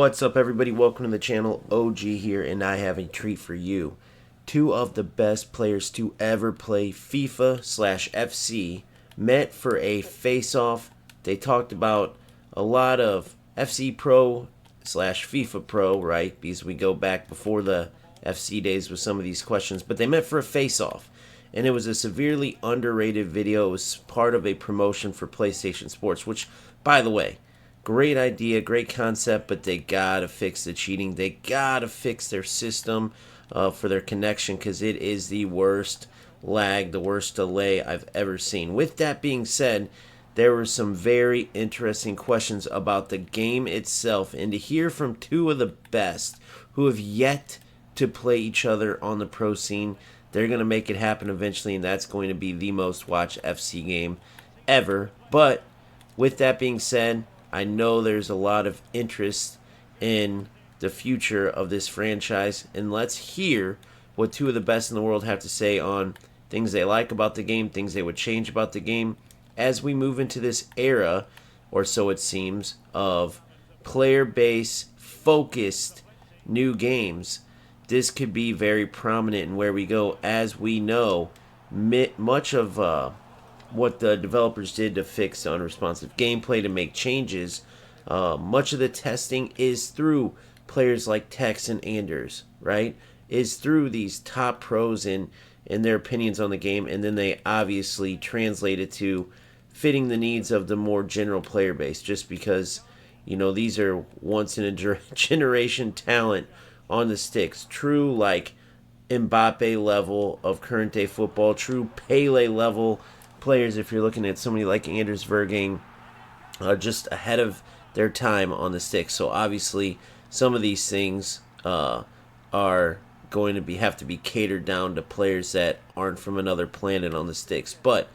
What's up, everybody? Welcome to the channel. OG here, and I have a treat for you. Two of the best players to ever play FIFA/FC met for a face-off. They talked about a lot of FC Pro/FIFA Pro, right? Because we go back before the FC days with some of these questions. But they met for a face-off. And it was a severely underrated video. It was part of a promotion for PlayStation Sports, which, by the way, great idea, great concept, but they gotta fix the cheating. They gotta fix their system for their connection, because it is the worst lag, the worst delay I've ever seen. With that being said, there were some very interesting questions about the game itself, and to hear from two of the best who have yet to play each other on the pro scene, they're going to make it happen eventually, and that's going to be the most watched FC game ever. But with that being said, I know there's a lot of interest in the future of this franchise, and let's hear what two of the best in the world have to say on things they like about the game, things they would change about the game, as we move into this era, or so it seems, of player-base focused new games. This could be very prominent in where we go, as we know much of what the developers did to fix the unresponsive gameplay, to make changes. Much of the testing is through players like Tekkz and Anders, right? Is through these top pros and their opinions on the game, and then they obviously translate it to fitting the needs of the more general player base, just because, you know, these are once in a generation talent on the sticks. True, like, Mbappe level of current day football, true Pele level players, if you're looking at somebody like Anders Vejrgang, just ahead of their time on the sticks. So obviously some of these things are going to have to be catered down to players that aren't from another planet on the sticks. But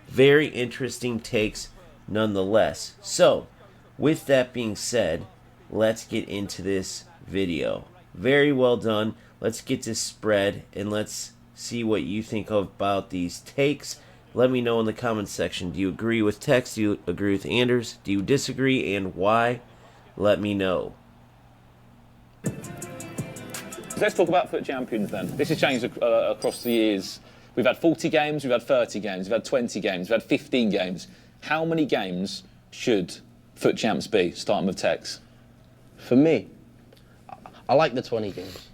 very interesting takes nonetheless. So with that being said, let's get into this video. Very well done. Let's get this spread and let's see what you think about these takes. Let me know in the comments section. Do you agree with Tekkz? Do you agree with Anders? Do you disagree, and why? Let me know. Let's talk about FUT Champions then. This has changed across the years. We've had 40 games, we've had 30 games, we've had 20 games, we've had 15 games. How many games should FUT Champs be, starting with Tekkz? For me, I like the 20 games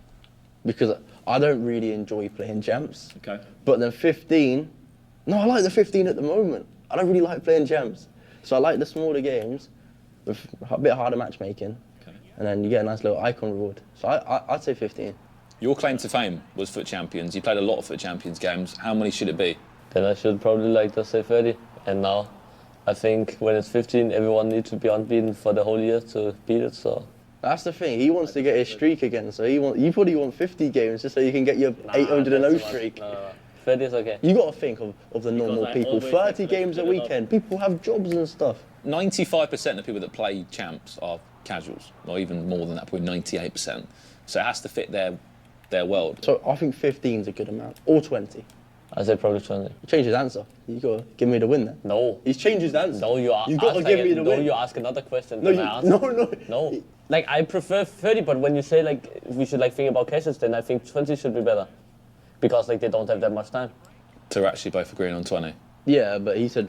because I don't really enjoy playing champs. Okay. But then 15, no, I like the 15 at the moment. I don't really like playing champs. So I like the smaller games with a bit harder matchmaking. Okay. And then you get a nice little icon reward. So I'd say 15. Your claim to fame was FUT Champions. You played a lot of FUT Champions games. How many should it be? Then I should probably like just say 30. And now I think when it's 15, everyone needs to be unbeaten for the whole year to beat it. So that's the thing. He wants to get his streak again. So you probably want 50 games just so you can get your 800-0 streak. No. 30 is okay. You got to think of the normal people. 30 games a weekend. People have jobs and stuff. 95% of people that play champs are casuals, or even more than that, probably 98%. So it has to fit their world. So I think 15 is a good amount, or 20. I say probably 20. He changed his answer. You got to give me the win then. No. He's changed his answer. No, you got to give me the win. No, you ask another question. No, no. No. Like, I prefer 30, but when you say, like, we should, like, think about cases, then I think 20 should be better. Because, like, they don't have that much time. So we're actually both agreeing on 20? Yeah, but he said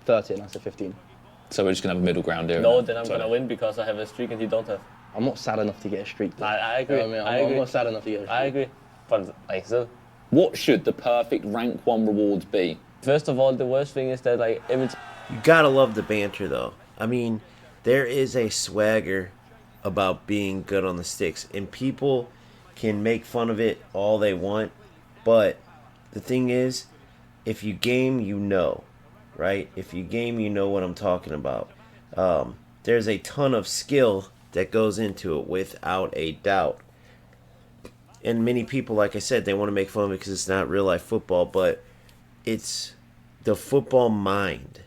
30 and I said 15. So we're just going to have a middle ground here? No, then I'm going to win because I have a streak and he don't have. I'm not sad enough to get a streak. I agree. You know what I mean? I'm not sad enough to get a streak. I agree. But, like, still. What should the perfect rank 1 rewards be? First of all, the worst thing is that, like, every You gotta love the banter, though. I mean, there is a swagger about being good on the sticks, and people can make fun of it all they want, but the thing is, if you game, you know, right? If you game, you know what I'm talking about. There's a ton of skill that goes into it, without a doubt. And many people, like I said, they want to make fun of it because it's not real life football, but it's the football mind.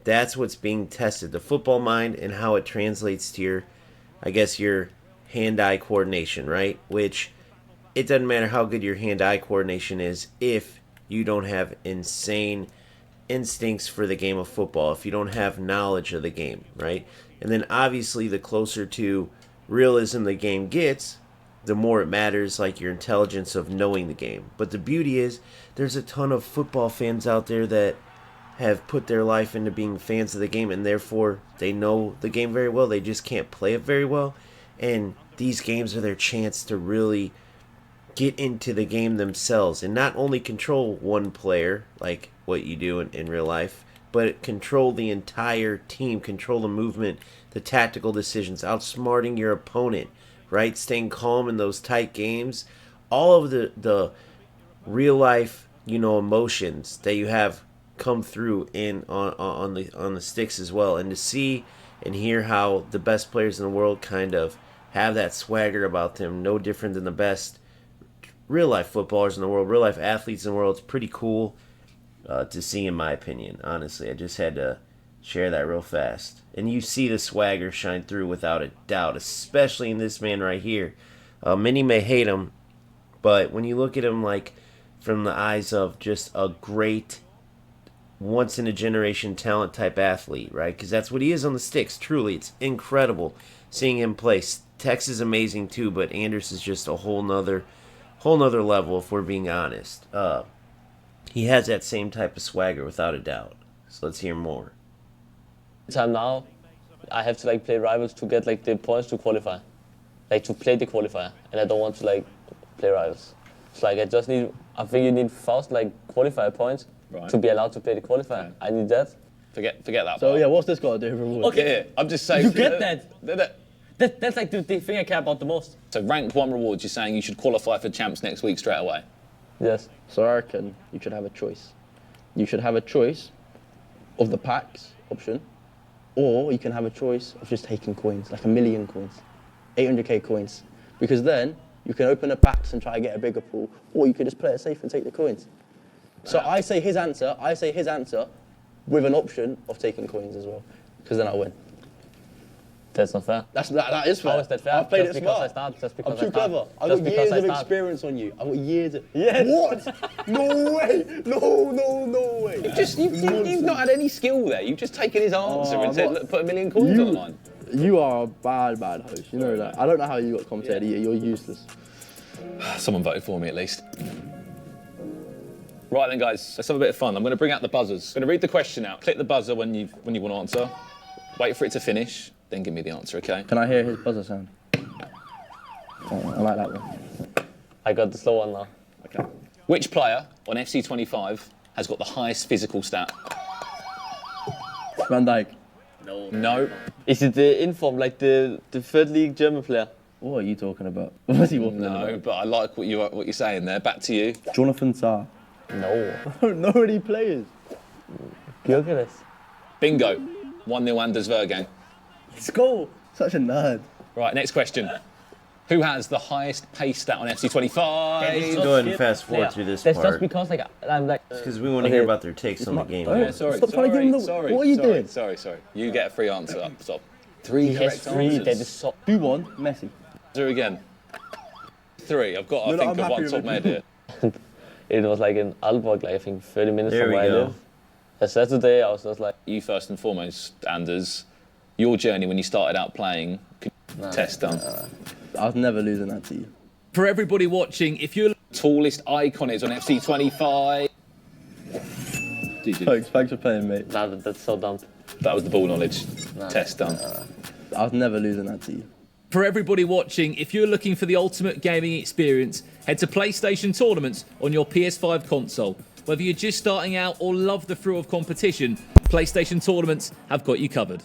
That's what's being tested. The football mind and how it translates to your, I guess, your hand-eye coordination, right? Which, it doesn't matter how good your hand-eye coordination is if you don't have insane instincts for the game of football, if you don't have knowledge of the game, right? And then obviously the closer to realism the game gets, the more it matters, like your intelligence of knowing the game. But the beauty is, there's a ton of football fans out there that have put their life into being fans of the game, and therefore they know the game very well. They just can't play it very well. And these games are their chance to really get into the game themselves and not only control one player like what you do in real life, but control the entire team, control the movement, the tactical decisions, outsmarting your opponent, right? Staying calm in those tight games. All of the real life, emotions that you have come through on the sticks as well. And to see and hear how the best players in the world kind of have that swagger about them, no different than the best real life footballers in the world, real life athletes in the world. It's pretty cool to see, in my opinion. Honestly, I just had to share that real fast. And you see the swagger shine through without a doubt, especially in this man right here. Many may hate him, but when you look at him like from the eyes of just a great once in a generation talent type athlete, right? Because that's what he is on the sticks. Truly, it's incredible seeing him play. Tekkz is amazing too, but Anders is just a whole nother level, if we're being honest. He has that same type of swagger without a doubt. So let's hear more. Time now, I have to play rivals to get the points to qualify, to play the qualifier, and I don't want to play rivals. So I think you need first qualifier points to be allowed to play the qualifier. I need that. Forget that. So part. yeah, what's this got to do with rewards? Okay, yeah, I'm just saying. You get that? That's the thing I care about the most. So rank 1 rewards, you're saying you should qualify for champs next week straight away. Yes. So I reckon you should have a choice. You should have a choice of the packs option, or you can have a choice of just taking coins, like 1 million coins, 800k coins, because then you can open the packs and try to get a bigger pool, or you could just play it safe and take the coins. So I say his answer with an option of taking coins as well, because then I win. That's not fair. That is fair. How is that fair? I've played Just it because smart. I start, just I'm because too I start. clever. I've Just got because years I of start. experience on you. I've got years of... Yes. What? No way. No way. You've not had any skill there. You've just taken his answer and said, look, put 1 million coins on the line. You are a bad host. You know that. I don't know how you got commentated. Yeah. You're useless. Someone voted for me at least. Right then, guys, let's have a bit of fun. I'm going to bring out the buzzers. I'm going to read the question out. Click the buzzer when you want to answer. Wait for it to finish, then give me the answer, okay? Can I hear his buzzer sound? Oh, I like that one. I got the slow one now. Okay. Which player on FC25 has got the highest physical stat? Van Dijk. No. Is it the inform, the third league German player? What are you talking about? What's he walking No, about? but I like what you're saying there. Back to you. Jonathan Sarr. No. I don't know any players. Gyökeres. Bingo. 1-0 Anders Vejrgang. Let's go. Such a nerd. Right, next question. Who has the highest pace stat on FC25? Go ahead and fast forward through this That's part. just because I'm Because we want to hear about their takes on the game. Oh, Yeah, sorry. Stop trying to give him the... Sorry. What are you doing? Sorry. You get a free answer up top. 3 He has correct 3. answers. That is so. Who won? Messi. Do again. 3. I've got, No, I no, think, I'm of happy one with top it. my head here. It was in Aalborg, I think 30 minutes There from we where I go. live. A Saturday, I was just You first and foremost, Anders. Your journey when you started out playing. Test done. I was never losing that to you. For everybody watching, if you're Tallest icon is on FC25. Thanks for playing, mate. nah, that's so dumb. That was the ball knowledge. Test done. I was never losing that to you. For everybody watching, if you're looking for the ultimate gaming experience, head to PlayStation Tournaments on your PS5 console. Whether you're just starting out or love the thrill of competition, PlayStation Tournaments have got you covered.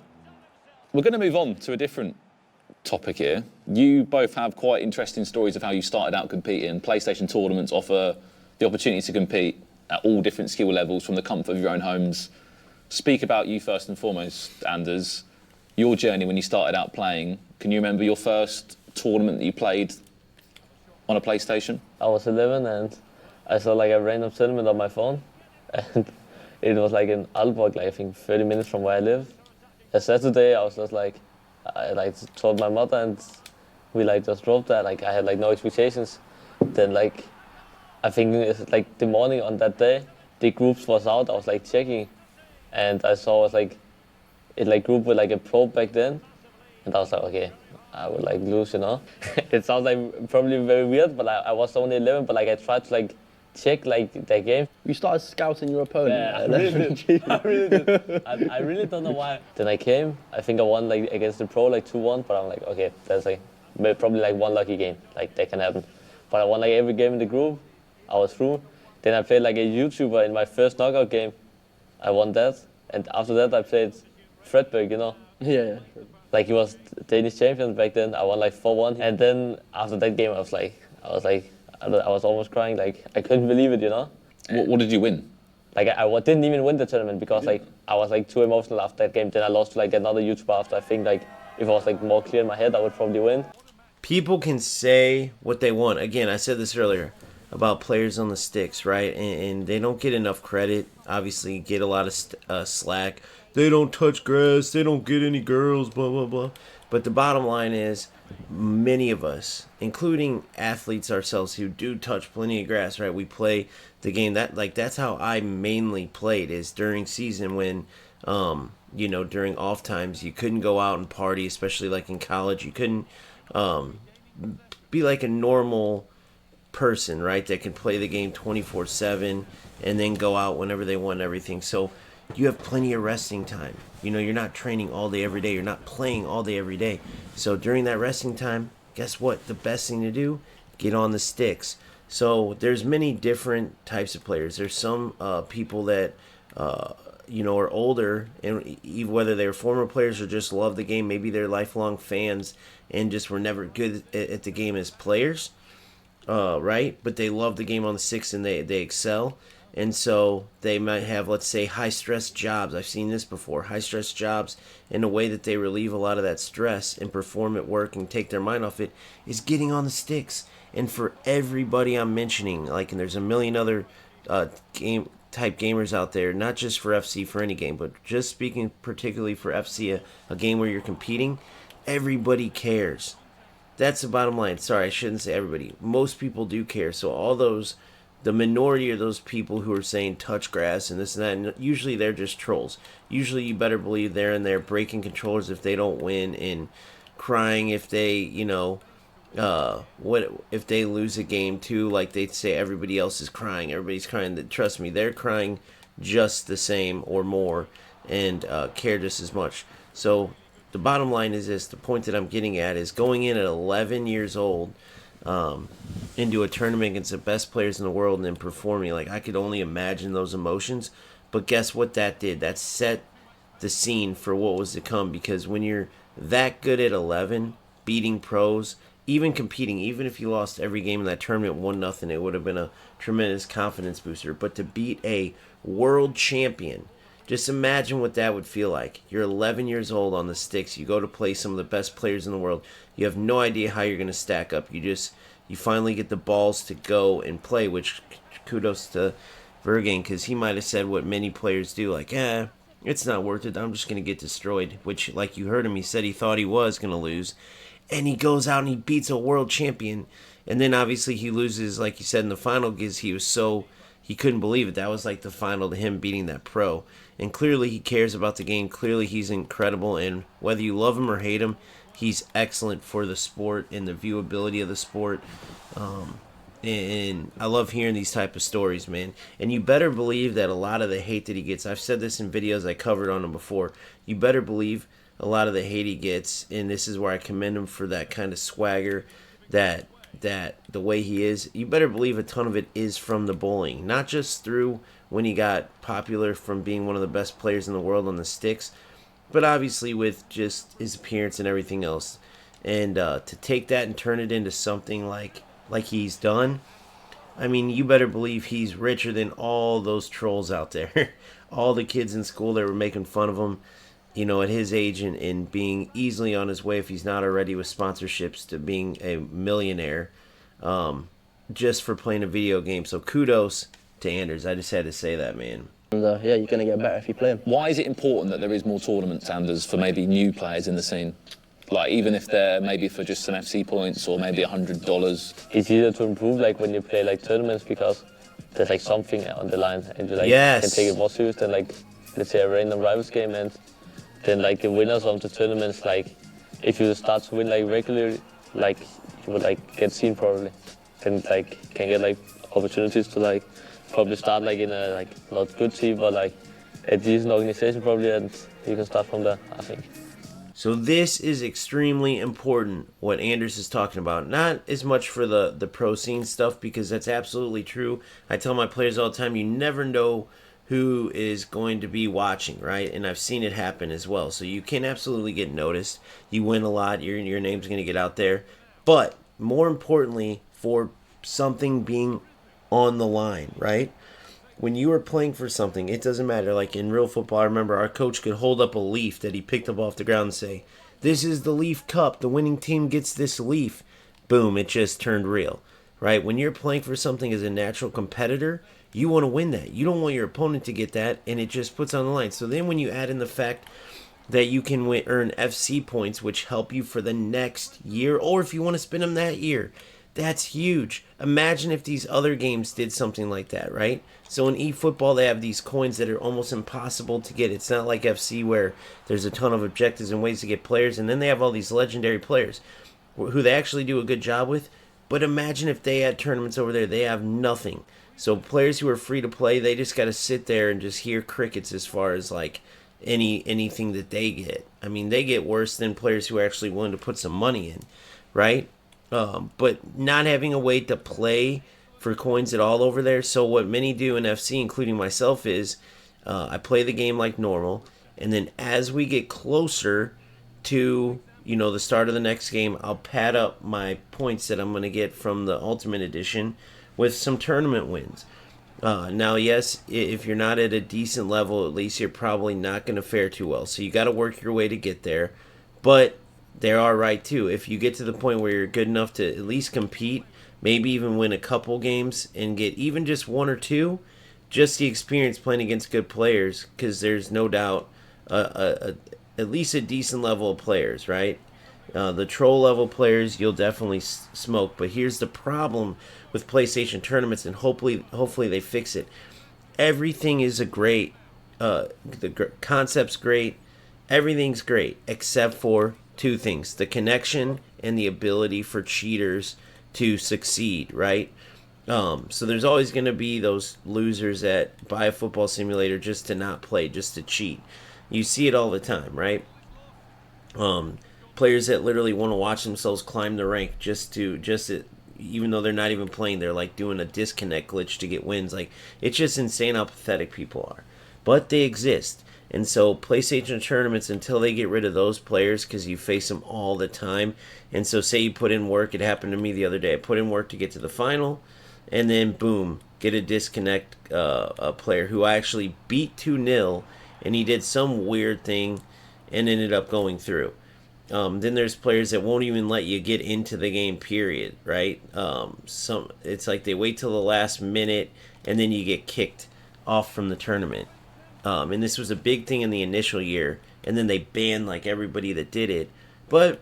We're going to move on to a different topic here. You both have quite interesting stories of how you started out competing. PlayStation Tournaments offer the opportunity to compete at all different skill levels from the comfort of your own homes. Speak about you first and foremost, Anders. Your journey when you started out playing. Can you remember your first tournament that you played on a PlayStation? I was 11 and I saw a random tournament on my phone, and it was in Aalborg, I think 30 minutes from where I live. A Saturday, I was just I told my mother and we just drove there. I had no expectations. Then I think it's the morning on that day, the groups was out. I was checking, and I saw it group with a pro back then, and I was okay, I would like lose, you know. It sounds like probably very weird, but I was only 11, but like I tried to like check like their game. You started scouting your opponent. Yeah, I really did. I really did. I really don't know why. Then I came. I think I won like against the pro like 2-1, but I'm like, okay, that's like probably like one lucky game. Like that can happen. But I won like every game in the group. I was through. Then I played like a YouTuber in my first knockout game. I won that, and after that I played Fredberg, you know. Yeah. Like he was Danish champion back then. I won like 4-1, and then after that game I was almost crying. Like I couldn't believe it, you know. What did you win? Like I didn't even win the tournament because like I was like too emotional after that game. Then I lost to like another YouTuber after. I think like if I was like more clear in my head, I would probably win. People can say what they want. Again, I said this earlier about players on the sticks, right? And they don't get enough credit. Obviously, get a lot of slack. They don't touch grass. They don't get any girls, blah, blah, blah. But the bottom line is, many of us, including athletes ourselves who do touch plenty of grass, right? We play the game. That's how I mainly played, is during season when, during off times, you couldn't go out and party, especially like in college. You couldn't be like a normal person, right, that can play the game 24/7 and then go out whenever they want and everything. So you have plenty of resting time. You're not training all day every day. You're not playing all day every day. So during that resting time, guess what? The best thing to do, get on the sticks. So there's many different types of players. There's some people that are older, and even whether they're former players or just love the game, maybe they're lifelong fans and just were never good at the game as players. Right? But they love the game on the sticks and they excel. And so they might have, let's say, high-stress jobs. I've seen this before. High-stress jobs, and a way that they relieve a lot of that stress and perform at work and take their mind off it is getting on the sticks. And for everybody I'm mentioning, and there's a million other game-type gamers out there, not just for FC, for any game, but just speaking particularly for FC, a game where you're competing, everybody cares. That's the bottom line. Sorry, I shouldn't say everybody. Most people do care. So the minority of those people who are saying touch grass and this and that, and usually they're just trolls. Usually you better believe they're in there breaking controllers if they don't win and crying if they, if they lose a game too. Like they say everybody else is crying. Everybody's crying. Trust me, they're crying just the same or more and care just as much. So the bottom line is this, the point that I'm getting at is going in at 11 years old into a tournament against the best players in the world and then performing. I could only imagine those emotions. But guess what that did? That set the scene for what was to come, because when you're that good at 11, beating pros, even competing, even if you lost every game in that tournament 1-0, it would have been a tremendous confidence booster. But to beat a world champion, just imagine what that would feel like. You're 11 years old on the sticks. You go to play some of the best players in the world. You have no idea how you're going to stack up. You finally get the balls to go and play, which kudos to Vejrgang, because he might have said what many players do, it's not worth it. I'm just going to get destroyed, which, like you heard him, he said he thought he was going to lose. And he goes out and he beats a world champion. And then obviously he loses, like you said, in the final, because he couldn't believe it. That was like the final to him beating that pro. And clearly he cares about the game. Clearly he's incredible. And whether you love him or hate him, he's excellent for the sport and the viewability of the sport. And I love hearing these type of stories, man. And you better believe that a lot of the hate that he gets, I've said this in videos I covered on him before, you better believe a lot of the hate he gets, and this is where I commend him for that kind of swagger, that the way he is, you better believe a ton of it is from the bullying. Not just through when he got popular from being one of the best players in the world on the sticks, but obviously with just his appearance and everything else. And to take that and turn it into something like he's done, I mean, you better believe he's richer than all those trolls out there. All the kids in school that were making fun of him, at his age and being easily on his way, if he's not already, with sponsorships to being a millionaire just for playing a video game. So kudos to Anders. I just had to say that, man. And you're going to get better if you play him. Why is it important that there is more tournaments, Anders, for maybe new players in the scene? Even if they're maybe for just some FC points or maybe $100. It's easier to improve when you play tournaments, because there's something on the line and you yes. can take it more serious than let's say a random rivals game. And then the winners of the tournaments if you start to win like regularly, like you would like get seen probably, can get like opportunities to like probably start like in a like not good team but like a decent organization probably, and you can start from there, I think. So this is extremely important, what Anders is talking about. Not as much for the pro scene stuff, because that's absolutely true. I tell my players all the time, you never know who is going to be watching, right? And I've seen it happen as well. So you can absolutely get noticed. You win a lot, your name's going to get out there. But more importantly, for something being on the line, right? When you are playing for something, it doesn't matter. Like in real football, I remember our coach could hold up a leaf that he picked up off the ground and say, "This is the Leaf Cup. The winning team gets this leaf." Boom, it just turned real, right? When you're playing for something as a natural competitor, you want to win that. You don't want your opponent to get that, and it just puts on the line. So then when you add in the fact that you can earn FC points, which help you for the next year, or if you want to spend them that year, that's huge. Imagine if these other games did something like that, right? So in eFootball, they have these coins that are almost impossible to get. It's not like FC where there's a ton of objectives and ways to get players, and then they have all these legendary players who they actually do a good job with. But imagine if they had tournaments over there. They have nothing. So players who are free to play, they just got to sit there and just hear crickets as far as like anything that they get. I mean, they get worse than players who are actually willing to put some money in, right? But not having a way to play for coins at all over there. So what many do in FC, including myself, is I play the game like normal, and then as we get closer to the start of the next game, I'll pad up my points that I'm going to get from the Ultimate Edition with some tournament wins. Now, yes, if you're not at a decent level, at least you're probably not going to fare too well. So you got to work your way to get there. But they are right, too. If you get to the point where you're good enough to at least compete, maybe even win a couple games and get even just one or two, just the experience playing against good players, because there's no doubt at least a decent level of players, right? The troll level players you'll definitely smoke. But here's the problem with PlayStation tournaments, and hopefully they fix it. Everything is great. The concept's great. Everything's great except for two things: the connection and the ability for cheaters to succeed, right? So there's always going to be those losers that buy a football simulator just to not play, just to cheat. You see it all the time, right? Players that literally want to watch themselves climb the rank even though they're not even playing, they're like doing a disconnect glitch to get wins. Like, it's just insane how pathetic people are. But they exist. And so PlayStation tournaments, until they get rid of those players, because you face them all the time. And so say you put in work. It happened to me the other day. I put in work to get to the final, and then boom, get a disconnect a player who I actually beat 2-0, and he did some weird thing and ended up going through. Then there's players that won't even let you get into the game, period, right? It's like they wait till the last minute, and then you get kicked off from the tournament. And this was a big thing in the initial year, and then they banned like everybody that did it. But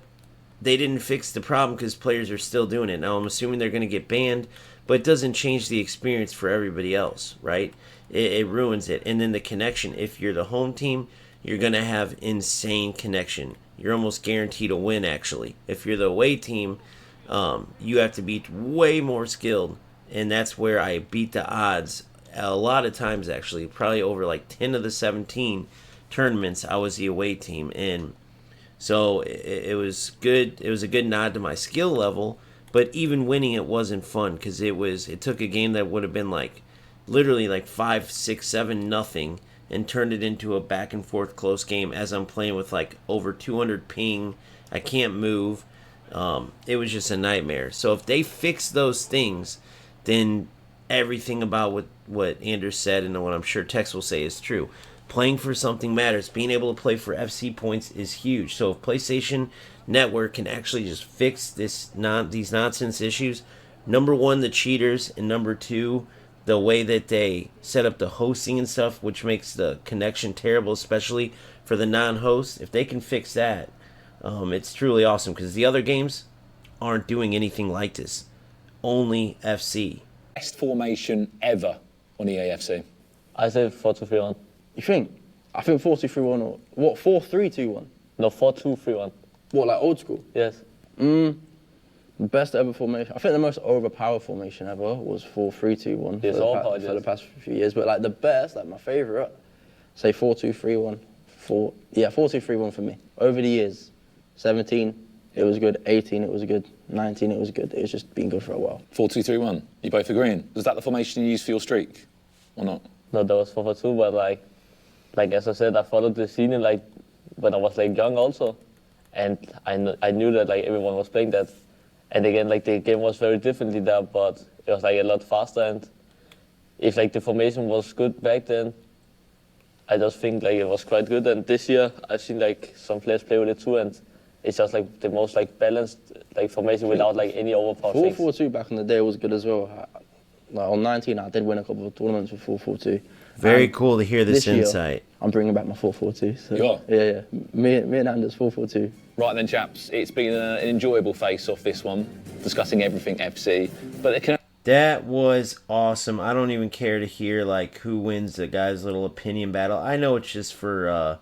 they didn't fix the problem because players are still doing it. Now I'm assuming they're going to get banned, but it doesn't change the experience for everybody else, right? It ruins it. And then the connection. If you're the home team, you're going to have insane connection. You're almost guaranteed a win, actually. If you're the away team, you have to be way more skilled, and that's where I beat the odds a lot of times, actually. Probably over like 10 of the 17 tournaments, I was the away team. And so it was good. It was a good nod to my skill level, but even winning it wasn't fun because it took a game that would have been like literally like 5, 6, 7 nothing and turned it into a back and forth close game as I'm playing with like over 200 ping. I can't move. It was just a nightmare. So if they fix those things, then everything about what Anders said and what I'm sure Tekkz will say is true. Playing for something matters. Being able to play for FC points is huge. So if PlayStation Network can actually just fix these nonsense issues, number one, the cheaters, and number two, the way that they set up the hosting and stuff, which makes the connection terrible, especially for the non-hosts. If they can fix that, it's truly awesome because the other games aren't doing anything like this. Only FC. Best formation ever on EAFC? I say 4-2-3-1. You think? I think 4-2-3-1 or what? 4-3-2-1. No, 4-2-3-1. What, like old school? Yes. Best ever formation. I think the most overpowered formation ever was 4-3-2-1 Yes, overpowered, for the yes. past few years. But like the best, like my favourite, say 4-2-3-1. 4-2-3-1 for me. Over the years, 17, it was good. 18, it was good. 19, it was good. It was just been good for a while. 4-2-3-1. You both agreeing? Was that the formation you used for your streak, or not? No, that was 4-4-2, but like as I said, I followed the scene like when I was like young also, and I knew that like everyone was playing that, and again like the game was very differently there, but it was like a lot faster, and if like the formation was good back then, I just think like it was quite good, and this year I've seen like some players play with it too, and it's just like the most like balanced like formation without like any overpower things. 4-4-2 back in the day was good as well. Like on 19, I did win a couple of tournaments with 4-4-2. Very And cool to hear this year, insight. I'm bringing back my 4-4-2. So, You are? Yeah. Me and Anders 4-4-2. Right then, chaps, it's been an enjoyable face-off, this one, discussing everything FC. But it can... That was awesome. I don't even care to hear like who wins the guys' little opinion battle. I know it's just for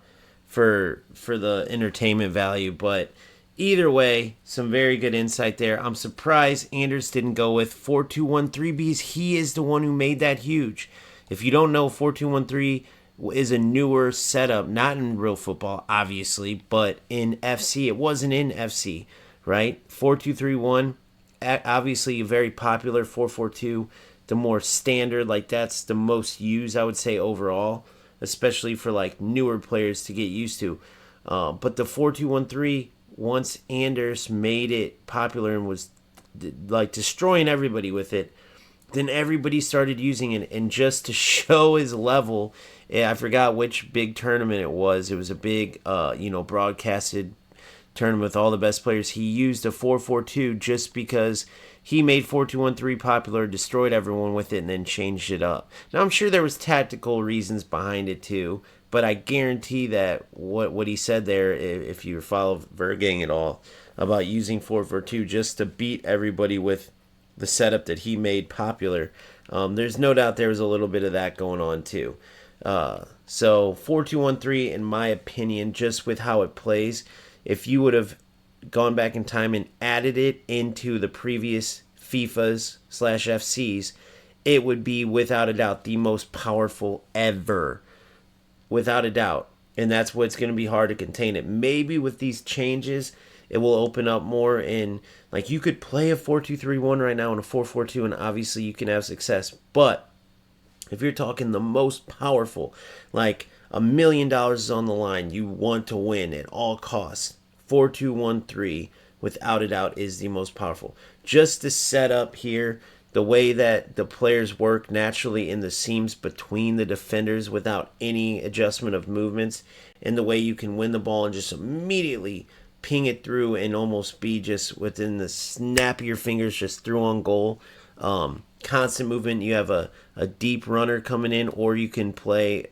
the entertainment value, but either way, some very good insight there. I'm surprised Anders didn't go with 4-2-1-3 he is the one who made that huge. If you don't know, 4-2-1-3 is a newer setup, not in real football, obviously, but in FC. It wasn't in FC, right? 4-2-3-1, obviously very popular. 4-4-2, the more standard, like that's the most used, I would say, overall, especially for like newer players to get used to. But the 4-2-1-3, once Anders made it popular and was like destroying everybody with it, then everybody started using it. And just to show his level, I forgot which big tournament it was. It was a big, broadcasted tournament with all the best players. He used a 4-4-2 just because he made 4-2-1-3 popular, destroyed everyone with it, and then changed it up. Now, I'm sure there was tactical reasons behind it too, but I guarantee that what he said there, if you follow Vejrgang at all, about using 4-4-2 just to beat everybody with the setup that he made popular, there's no doubt there was a little bit of that going on too. So 4-2-1-3, in my opinion, just with how it plays, if you would have gone back in time and added it into the previous FIFAs/FCs, it would be without a doubt the most powerful ever. Without a doubt. And that's what's going to be hard to contain it. Maybe with these changes, it will open up more in, like, you could play a 4-2-3-1 right now and a 4-4-2, and obviously you can have success. But if you're talking the most powerful, like $1 million is on the line, you want to win at all costs, 4-2-1-3, without a doubt, is the most powerful. Just the setup here, the way that the players work naturally in the seams between the defenders without any adjustment of movements, and the way you can win the ball and just immediately ping it through and almost be just within the snap of your fingers, just through on goal. Constant movement. You have a deep runner coming in, or you can play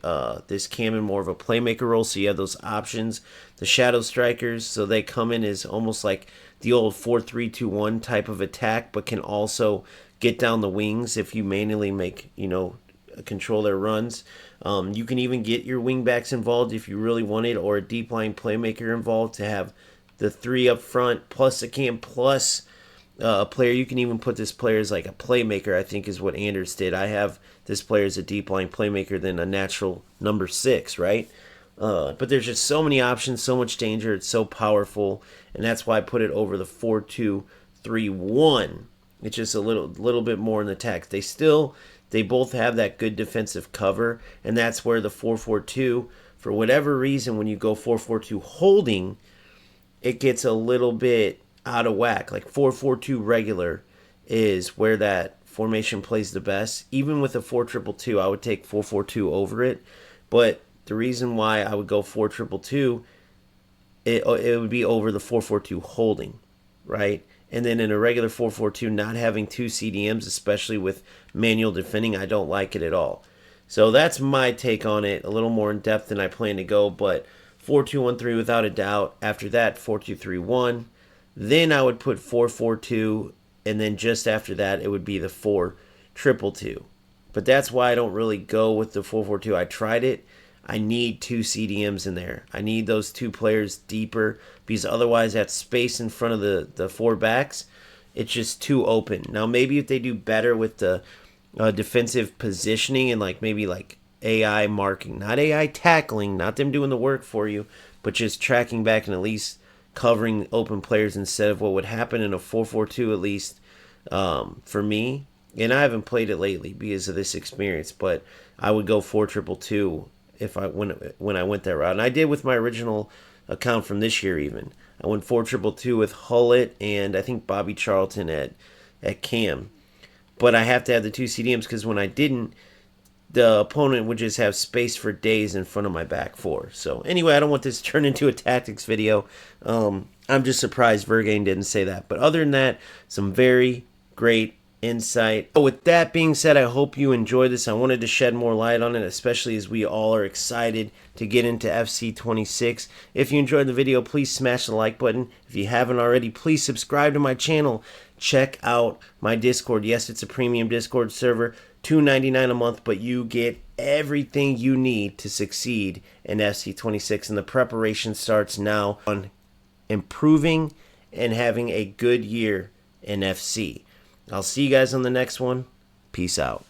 this cam in more of a playmaker role, so you have those options. The shadow strikers, so they come in as almost like the old 4-3-2-1 type of attack, but can also get down the wings if you manually make, control their runs. You can even get your wingbacks involved if you really want it, or a deep line playmaker involved to have the three up front, plus a cam, plus a player. You can even put this player as like a playmaker, I think is what Anders did. I have this player as a deep line playmaker than a natural number 6, right? But there's just so many options, so much danger. It's so powerful, and that's why I put it over the 4-2-3-1. It's just a little bit more in the text. They both have that good defensive cover, and that's where the 4-4-2, for whatever reason, when you go 4-4-2 holding, it gets a little bit out of whack. Like 4-4-2 regular is where that formation plays the best. Even with a 4-2-2, I would take 4-4-2 over it. But the reason why I would go 4-2-2, it would be over the 4-4-2 holding, right? And then in a regular 4-4-2, not having two CDMs, especially with manual defending, I don't like it at all. So that's my take on it, a little more in depth than I plan to go, but 4-2-1-3 without a doubt. After that, 4-2-3-1. Then I would put 4-4-2, and then just after that, it would be the 4-2-2. But that's why I don't really go with the 4-4-2. I tried it. I need 2 CDMs in there. I need those 2 players deeper, because otherwise that space in front of the 4 backs, it's just too open. Now maybe if they do better with the defensive positioning and maybe AI marking, not AI tackling, not them doing the work for you, but just tracking back and at least covering open players instead of what would happen in a 4-4-2 at least, for me. And I haven't played it lately because of this experience, but I would go 4-2-2 if when I went that route. And I did with my original account from this year even. I went 4-2-2 with Hullett and I think Bobby Charlton at Cam. But I have to have the 2 CDMs because when I didn't, the opponent would just have space for days in front of my back 4. So anyway, I don't want this to turn into a tactics video. I'm just surprised Vejrgang didn't say that. But other than that, some very great insight. With that being said, I hope you enjoyed this. I wanted to shed more light on it, especially as we all are excited to get into FC 26. If you enjoyed the video, please smash the like button. If you haven't already, please subscribe to my channel. Check out my Discord. Yes, it's a premium Discord server, $2.99 a month, but you get everything you need to succeed in FC 26, and the preparation starts now on improving and having a good year in FC. I'll see you guys on the next one. Peace out.